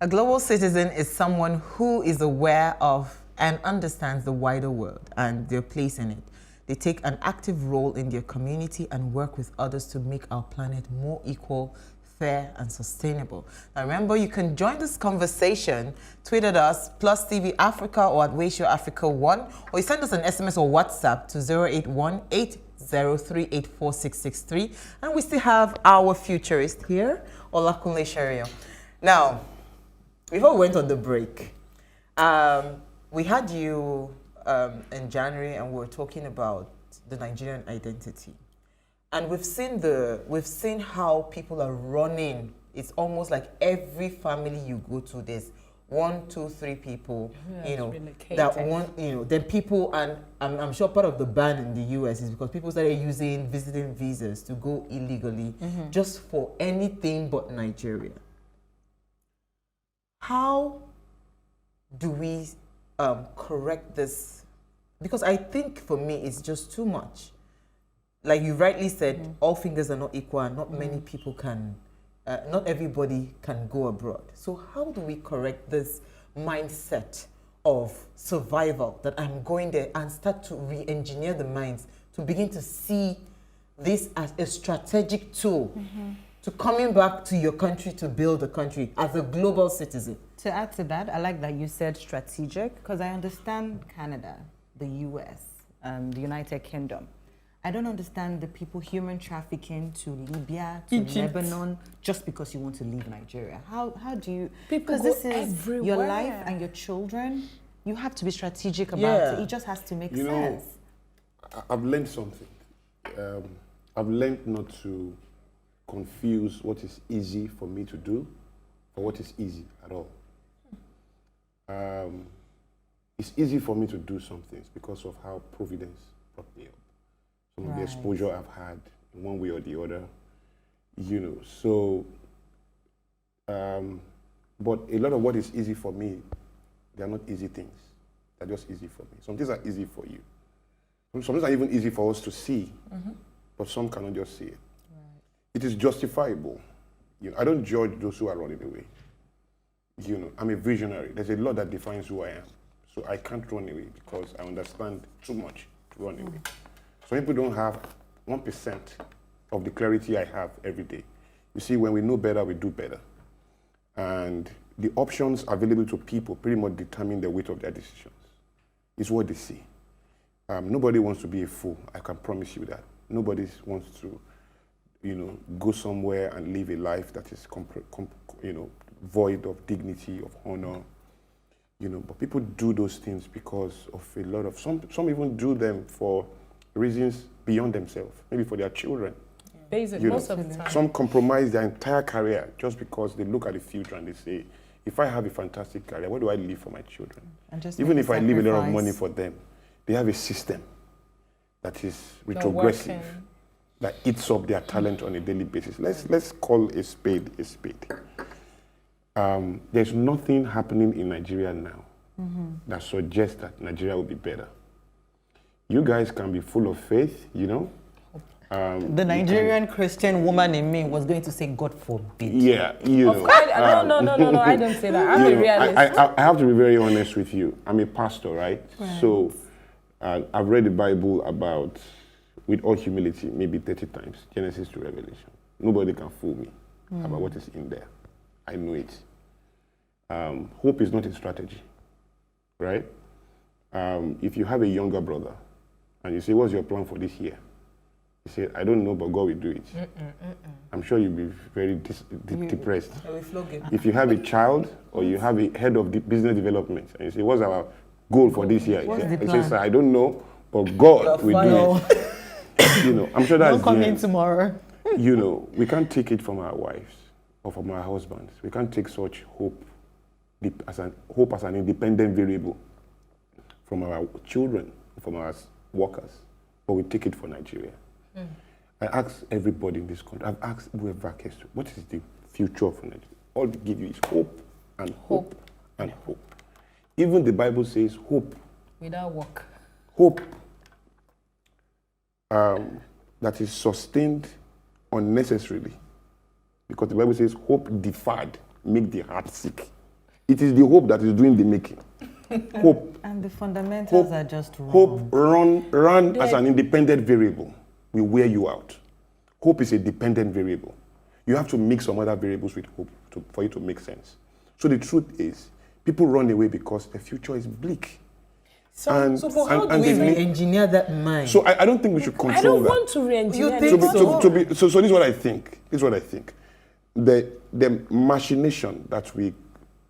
A global citizen is someone who is aware of and understands the wider world and their place in it. They take an active role in their community and work with others to make our planet more equal, fair, and sustainable. Now remember, you can join this conversation, tweet at us, Plus TV Africa or at Ratio Africa 1, or you send us an SMS or WhatsApp to 081-803-84663. And we still have our futurist here, Olakunle Shario. Now, before we went on the break, we had you in January and we were talking about the Nigerian identity. And we've seen how people are running. It's almost like every family you go to, there's 1, 2, 3 people, that want, then people, and I'm sure part of the ban in the US is because people started using visiting visas to go illegally just for anything but Nigeria. How do we correct this? Because I think for me, it's just too much. Like you rightly said, all fingers are not equal, and not many people can, not everybody can go abroad. So how do we correct this mindset of survival, that I'm going there, and start to re-engineer the minds to begin to see this as a strategic tool to coming back to your country to build a country as a global citizen? To add to that, I like that you said strategic, because I understand Canada, the US, the United Kingdom. I don't understand the people human trafficking to Libya, to Egypt. Lebanon, just because you want to leave Nigeria. How do you... People Because go this is everywhere. your life and your children. You have to be strategic about it. It just has to make sense. I've learned something. I've learned not to confuse what is easy for me to do or what is easy at all. It's easy for me to do some things because of how Providence brought me up. Some of the exposure I've had in one way or the other, so, but a lot of what is easy for me, they're not easy things. They're just easy for me. Some things are easy for you. Some things are even easy for us to see, but some cannot just see it. It is justifiable. I don't judge those who are running away. I'm a visionary. There's a lot that defines who I am. So I can't run away because I understand too much to run away. Some people don't have 1% of the clarity I have every day. You see, when we know better, we do better. And the options available to people pretty much determine the weight of their decisions. It's what they see. Nobody wants to be a fool. I can promise you that. Nobody wants to, go somewhere and live a life that is, void of dignity, of honor. But people do those things because of a lot of, some even do them for reasons beyond themselves, maybe for their children. Basically, most of the time. Some compromise their entire career just because they look at the future and they say, if I have a fantastic career, what do I leave for my children? Even if I leave a lot of money for them, they have a system that is retrogressive, that eats up their talent on a daily basis. Let's call a spade a spade. There's nothing happening in Nigeria now that suggests that Nigeria will be better. You guys can be full of faith, The Nigerian Christian woman in me was going to say, God forbid. Yeah, No, I don't say that. I'm a realist. I have to be very honest with you. I'm a pastor, right? So I've read the Bible about, with all humility, maybe 30 times, Genesis to Revelation. Nobody can fool me about what is in there. I know it. Hope is not a strategy, right? If you have a younger brother and you say, what's your plan for this year? He said, I don't know, but God will do it. I'm sure you'll be very depressed. If you have a child or you have a head of business development and you say, what's our goal for this year? He says, I don't know, but God will do it. I'm sure that's come in tomorrow. We can't take it from our wives or from our husbands. We can't take such hope as an independent variable from our children, from our workers, but we take it for Nigeria. I ask everybody in this country, I've asked whoever cares, what is the future for Nigeria? All they give you is hope and hope and hope. Even the Bible says hope. Without work. Hope that is sustained unnecessarily. Because the Bible says hope deferred make the heart sick. It is the hope that is doing the making. Hope. And the fundamentals are just wrong. Hope run as an independent variable will wear you out. Hope is a dependent variable. You have to mix some other variables with hope for it to make sense. So the truth is, people run away because the future is bleak. So how do we re-engineer that mind? So I don't think we should control that. I don't want to re-engineer. You think so? So this is what I think. The machination that we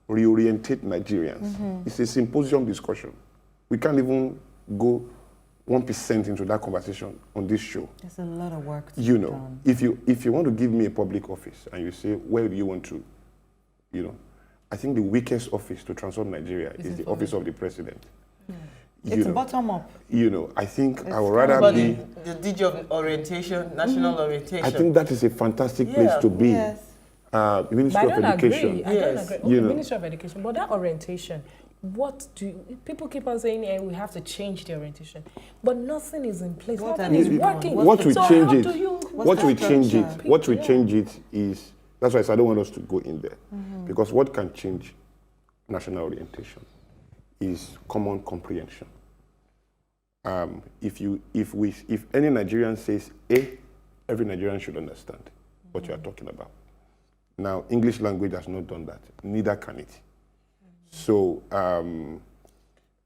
reorientate Nigerians is a symposium discussion. We can't even go 1% into that conversation on this show. There's a lot of work to be done. If you want to give me a public office and you say, where do you want to, I think the weakest office to transform Nigeria is the office of the president. It's bottom up. I think I would rather be... The DG of orientation, national orientation. I think that is a fantastic place to be. Yes. Ministry of Education. I don't agree. Okay, Ministry of Education. But that orientation, people keep on saying, we have to change the orientation. But nothing is in place. Nothing is working. What we change it is, that's why I said I don't want us to go in there. Because what can change national orientation is common comprehension. If any Nigerian says A, every Nigerian should understand what you are talking about. Now, English language has not done that. Neither can it. So, I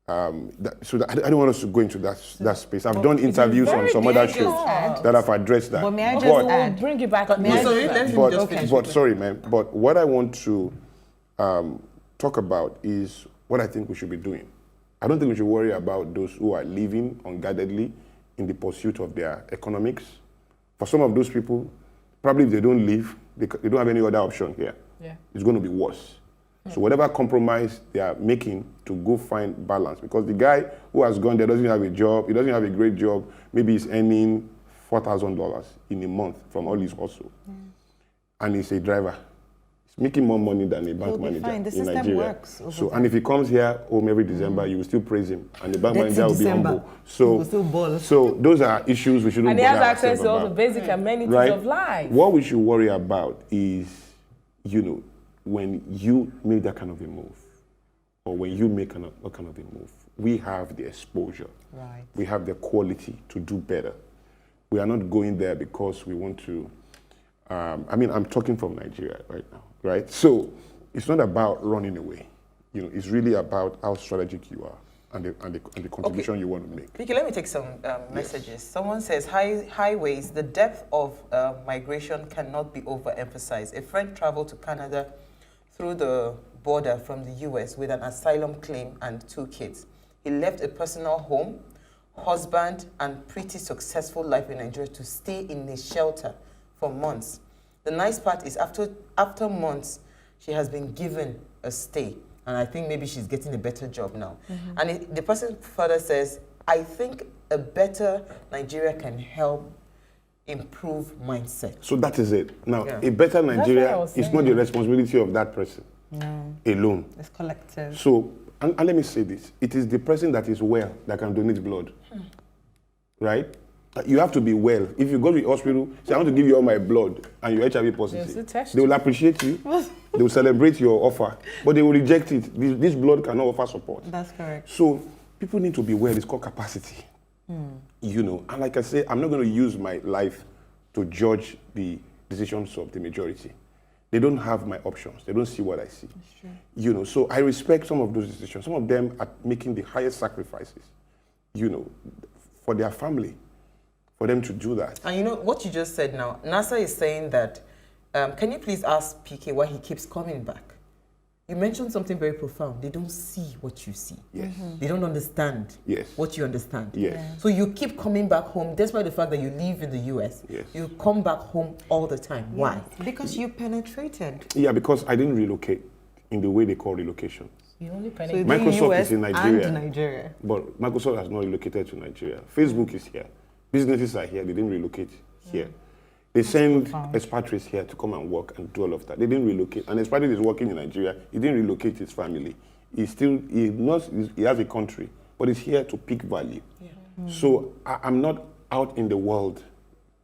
don't want us to go into that space. I've done interviews on some other shows that have addressed that. But may I just add? Bring it back. Sorry, man. But what I want to talk about is what I think we should be doing. I don't think we should worry about those who are living unguardedly in the pursuit of their economics. For some of those people, probably if they don't leave, they don't have any other option here. Yeah. It's going to be worse. So whatever compromise they are making to go find balance, because the guy who has gone there doesn't have a job, he doesn't have a great job, maybe he's earning $4,000 in a month from all his hustle. And he's a driver. He's making more money than a bank manager in Nigeria. Works and if he comes here home every December, you will still praise him, and the bank manager will be humble. So those are issues we shouldn't. And he has access to all the basic amenities of life. What we should worry about is, when you make that kind of a move, or when you make that kind of a move, we have the exposure. Right. We have the quality to do better. We are not going there because we want to. I'm talking from Nigeria right now, right? So it's not about running away. It's really about how strategic you are and the contribution you want to make. Vicky, let me take some messages. Yes. Someone says, highways, the depth of migration cannot be overemphasized. A friend traveled to Canada through the border from the US with an asylum claim and 2 kids. He left a personal home, husband, and pretty successful life in Nigeria to stay in a shelter for months. The nice part is after months, she has been given a stay. And I think maybe she's getting a better job now. And the person further says, I think a better Nigeria can help improve mindset. So that is it. Now, a better Nigeria is not the responsibility of that person alone. It's collective. So, and let me say this. It is the person that is well that can donate blood. Right? You have to be well. If you go to the hospital, say, I want to give you all my blood, and you're HIV positive, they will appreciate you. They will celebrate your offer, but they will reject it. This blood cannot offer support. That's correct. So people need to be well. It's called capacity. And like I say, I'm not going to use my life to judge the decisions of the majority. They don't have my options. They don't see what I see. That's true. So I respect some of those decisions. Some of them are making the highest sacrifices, for their family, for them to do that. And what you just said now, NASA is saying that, can you please ask PK why he keeps coming back? You mentioned something very profound. They don't see what you see. Yes. They don't understand what you understand. Yes. Yeah. So you keep coming back home, despite the fact that you live in the US. Yes. You come back home all the time. Why? Because you penetrated. Yeah, because I didn't relocate in the way they call relocation. You only penetrated. Microsoft is in Nigeria. And Nigeria. But Microsoft has not relocated to Nigeria. Facebook is here. Businesses are here. They didn't relocate here. They send expatriates here to come and work and do all of that. They didn't relocate. An expatriate is working in Nigeria. He didn't relocate his family. He has a country, but he's here to pick value. Yeah. So I'm not out in the world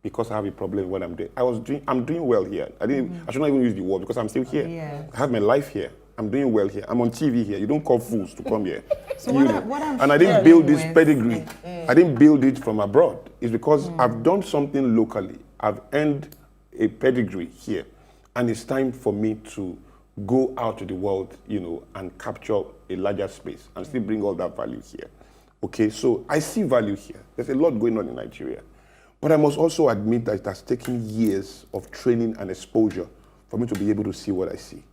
because I have a problem with what I'm doing. I'm doing well here. I should not even use the word because I'm still here. Yeah. I have my life here. I'm doing well here. I'm on TV here. You don't call fools to come here. So You what know. what I'm And I didn't struggling build this with- pedigree. I didn't build it from abroad. It's because I've done something locally. I've earned a pedigree here. And it's time for me to go out to the world, you know, and capture a larger space and still bring all that value here. Okay, so I see value here. There's a lot going on in Nigeria. But I must also admit that it has taken years of training and exposure for me to be able to see what I see.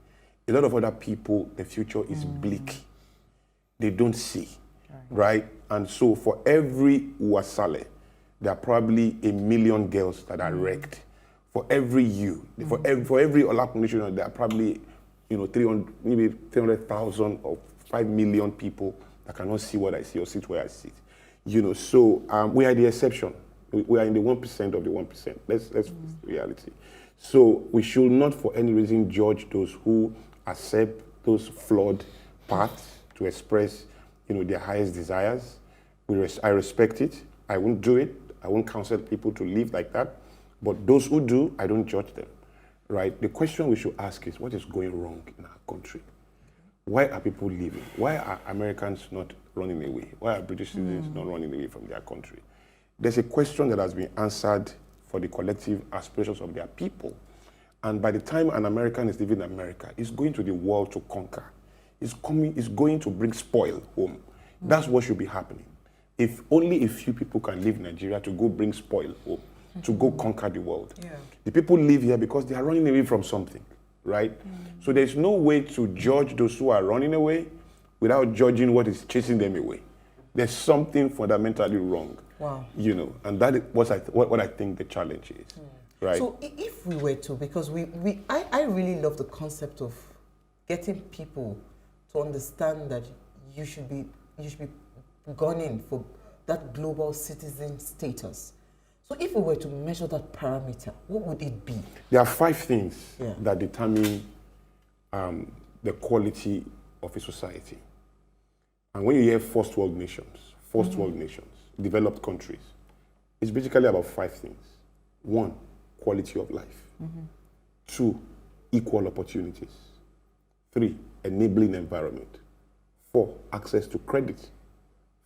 A lot of other people, the future is bleak. They don't see, right? And so for every Uwasale, there are probably 1 million girls that are wrecked. For every you, for every Olakunle, there are probably, you know, 300, maybe 300,000 or 5 million people that cannot see what I see or sit where I sit. You know, so we are the exception. We are in the 1% of the 1%. That's the reality. So we should not for any reason judge those who accept those flawed paths to express, you know, their highest desires. I respect it. I won't do it. I won't counsel people to live like that. But those who do, I don't judge them, right? The question we should ask is, what is going wrong in our country? Why are people leaving? Why are Americans not running away? Why are British citizens not running away from their country? There's a question that has been answered for the collective aspirations of their people. And by the time an American is leaving America, he's going to the world to conquer. He's going to bring spoil home. That's what should be happening. If only a few people can leave Nigeria to go bring spoil home, to go conquer the world. Yeah. The people live here because they are running away from something, right? So there's no way to judge those who are running away without judging what is chasing them away. There's something fundamentally wrong. Wow. You know, and that is what I think the challenge is, right? So if we were to, because I really love the concept of getting people to understand that you should be gunning for that global citizen status. So if we were to measure that parameter, what would it be? There are 5 things Yeah. that determine the quality of a society. And when you hear first world nations, developed countries, it's basically about 5 things. 1, quality of life. 2, equal opportunities. 3, enabling environment. 4, access to credit.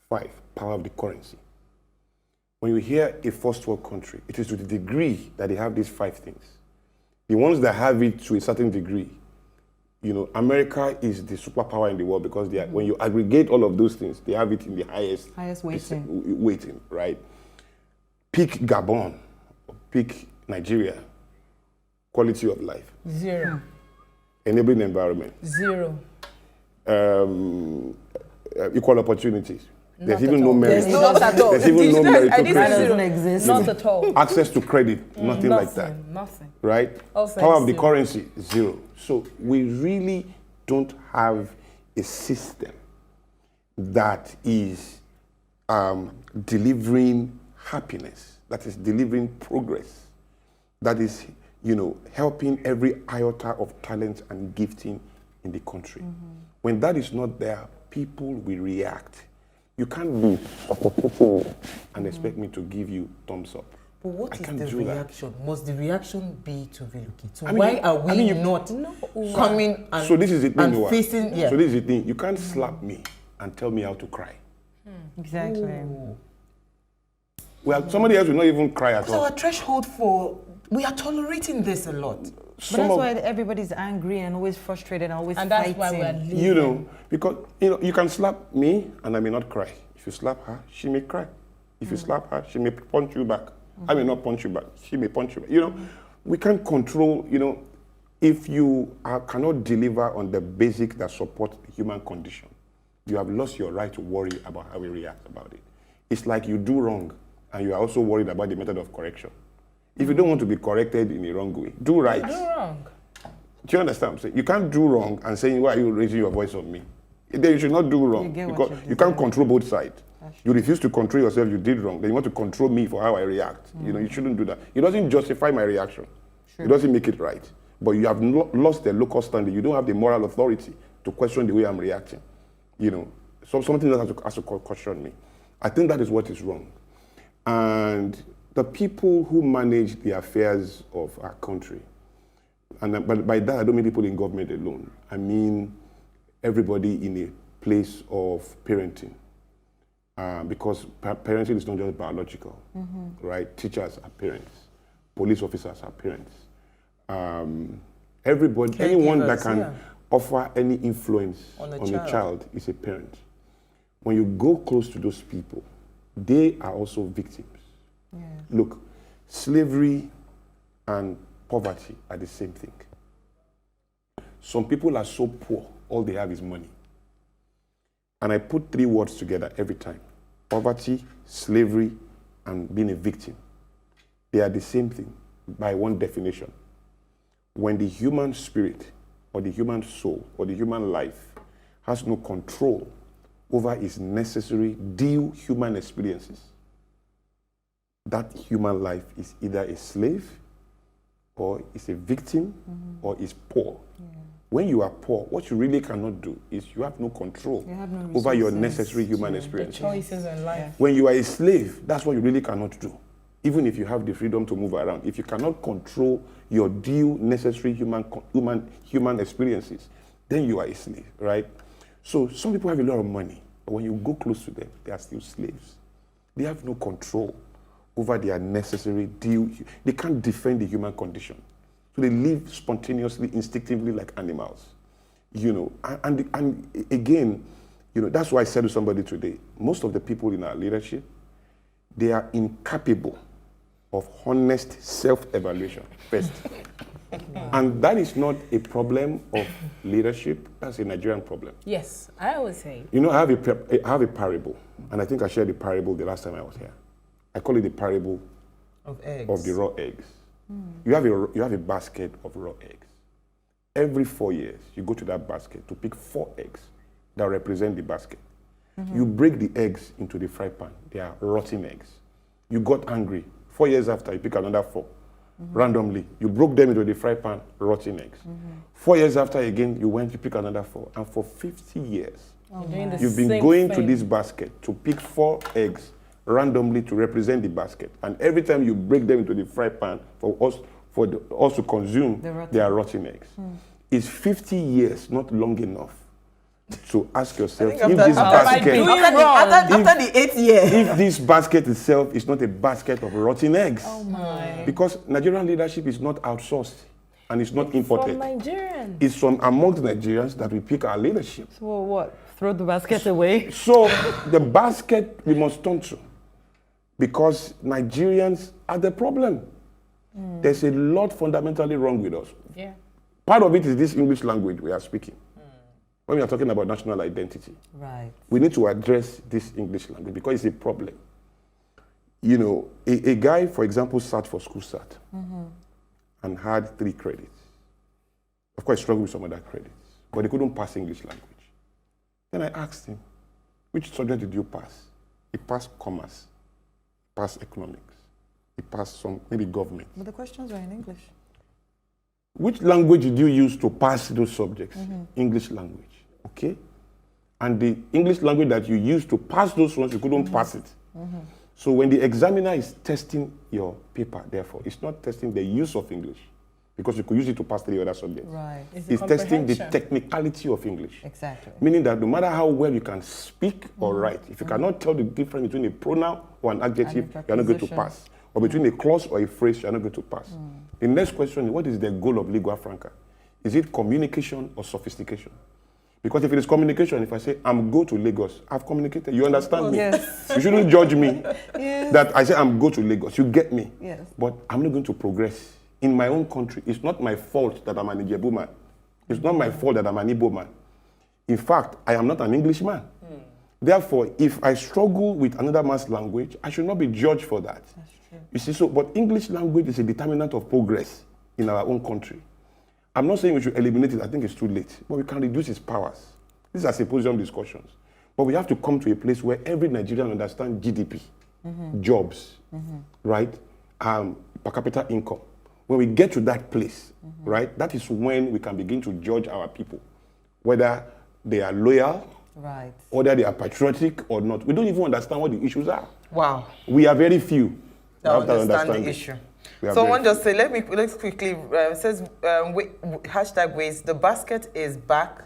5, power of the currency. When you hear a first world country, it is to the degree that they have these 5 things. The ones that have it to a certain degree, you know, America is the superpower in the world because they are, when you aggregate all of those things, they have it in the highest weighting, right? Pick Gabon, pick Nigeria, quality of life. 0. Enabling environment. 0. Equal opportunities. There's Not even at no all. merit. Not at all. There's even no I didn't say That meritocracy. zero. doesn't exist. Not at all. Access to credit, nothing like that. Nothing. Right? Also Power of the 0. currency, 0. So we really don't have a system that is delivering happiness, that is delivering progress, that is, you know, helping every iota of talent and gifting in the country. When that is not there, people will react. You can't be and expect me to give you thumbs up. But what I is can't the do that. reaction? Must the reaction be to relocate? So I mean, why are we I mean, you- not coming and, So this is the thing, and Noah. facing? Yeah. So this is the thing. You can't slap me and tell me how to cry. Exactly. Ooh. Well, somebody else will not even cry at So all. our threshold for, we are tolerating this a lot. But Some that's of- why everybody's angry and always frustrated and always And fighting. that's why we are leaving. You know, because you know, you can slap me and I may not cry. If you slap her, she may cry. If you slap her, she may punch you back. I may not punch you back. She may punch you back. You know, we can't control, you know, if you cannot deliver on the basic that support the human condition, you have lost your right to worry about how we react about it. It's like you do wrong and you are also worried about the method of correction. If you don't want to be corrected in a wrong way, do right. Do wrong. Do you understand what I'm saying? You can't do wrong and saying, why are you raising your voice on me? Then you should not do wrong. You get what Because you you can't deserve. control both sides. You refuse to control yourself, you did wrong. Then you want to control me for how I react. You know, you shouldn't do that. It doesn't justify my reaction. It doesn't make it right. But you have lost the local standing. You don't have the moral authority to question the way I'm reacting. You know, so something that has to question me. I think that is what is wrong. And the people who manage the affairs of our country, and but by that I don't mean people in government alone. I mean everybody in a place of parenting. Because parenting is not just biological, right? Teachers are parents, police officers are parents. Everybody, anyone that can offer any influence on a child is a parent. When you go close to those people, they are also victims. Yeah. Look, slavery and poverty are the same thing. Some people are so poor, all they have is money. And I put 3 words together every time. Poverty, slavery, and being a victim. They are the same thing by one definition. When the human spirit or the human soul or the human life has no control over its necessary due human experiences, that human life is either a slave or is a victim or is poor. Yeah. When you are poor, what you really cannot do is you have no control over your necessary human experiences. The choices in life. When you are a slave, that's what you really cannot do. Even if you have the freedom to move around, if you cannot control your due necessary human experiences, then you are a slave, right? So some people have a lot of money, but when you go close to them, they are still slaves. They have no control over their necessary due. They can't defend the human condition. So they live spontaneously, instinctively like animals. You know, and again, you know, that's why I said to somebody today, most of the people in our leadership, they are incapable of honest self-evaluation first. And that is not a problem of leadership, that's a Nigerian problem. Yes, I always say. You know, I have a parable, and I think I shared the parable the last time I was here. I call it the parable of eggs. Of the raw eggs. You have a basket of raw eggs. Every 4 years, you go to that basket to pick 4 eggs that represent the basket. You break the eggs into the fry pan. They are rotten eggs. You got angry. 4 years after, you pick another 4. Randomly, you broke them into the fry pan, rotten eggs. 4 years after again, you pick another 4. And for 50 years, you've been going to this basket to pick 4 eggs randomly to represent the basket. And every time you break them into the fry pan for us to consume, they are rotten eggs. Is 50 years not long enough to ask yourself if this basket, after the 8th year, if this basket itself is not a basket of rotten eggs? Oh my! Because Nigerian leadership is not outsourced and it's not imported. From Nigerians. It's from amongst Nigerians that we pick our leadership. So what? Throw the basket away? So the basket we must turn to, because Nigerians are the problem. There's a lot fundamentally wrong with us. Yeah. Part of it is this English language we are speaking. When we are talking about national identity, right, we need to address this English language because it's a problem. You know, a guy, for example, sat for school start and had 3 credits. Of course, struggled with some other credits, but he couldn't pass English language. Then I asked him, which subject did you pass? He passed commerce, he passed economics, he passed some, maybe government. But the questions were in English. Which language did you use to pass those subjects? English language, okay? And the English language that you used to pass those ones, you couldn't pass it. So when the examiner is testing your paper, therefore, it's not testing the use of English, because you could use it to pass 3 other subjects. Right. It's testing the technicality of English. Exactly. Meaning that no matter how well you can speak or write, if you cannot tell the difference between a pronoun or an adjective, you're not going to pass. Or between a clause or a phrase, you're not going to pass. The next question is, what is the goal of lingua franca? Is it communication or sophistication? Because if it is communication, if I say, I'm go to Lagos, I've communicated. You understand me? Yes. You shouldn't judge me Yes. that I say, I'm go to Lagos. You get me? Yes. But I'm not going to progress. In my own country, it's not my fault that I'm an Ijebu man. It's not my fault that I'm an Igbo man. In fact, I am not an Englishman. Therefore, if I struggle with another man's language, I should not be judged for that. That's true. You see, so, but English language is a determinant of progress in our own country. I'm not saying we should eliminate it, I think it's too late, but we can reduce its powers. These are symposium discussions. But we have to come to a place where every Nigerian understands GDP, jobs, right? Per capita income. When we get to that place, right, that is when we can begin to judge our people, whether they are loyal, right, whether they are patriotic or not. We don't even understand what the issues are. Wow. We are very few that understand the issue. Someone just say, let's quickly, says, hashtag waste, the basket is back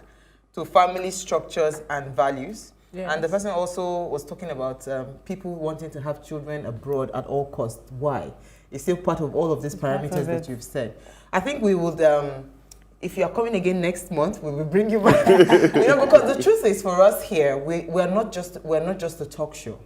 to family structures and values. Yes. And the person also was talking about people wanting to have children abroad at all costs. Why? It's still part of all of these parameters that you've said. I think we would, if you are coming again next month, we will bring you back. Because the truth is, for us here, we're not just a talk show.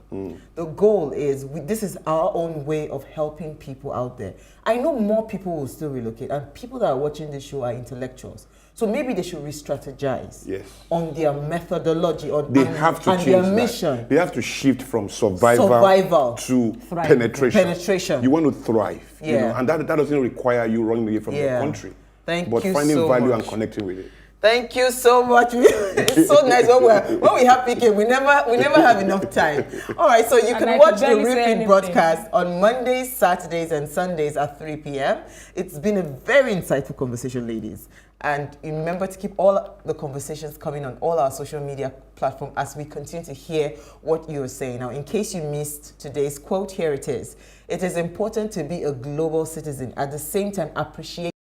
The goal is this is our own way of helping people out there. I know more people will still relocate, and people that are watching this show are intellectuals. So maybe they should re-strategize on their methodology, they have to change their mission. That. They have to shift from survival to penetration. You want to thrive, and that doesn't require you running away from your country. But finding value and connecting with it. Thank you so much. It's so nice when we have PK. We never have enough time. All right, so you can watch the repeat broadcast on Mondays, Saturdays, and Sundays at 3 p.m. It's been a very insightful conversation, ladies. And remember to keep all the conversations coming on all our social media platforms as we continue to hear what you're saying. Now, in case you missed today's quote, here it is. It is important to be a global citizen. At the same time, appreciate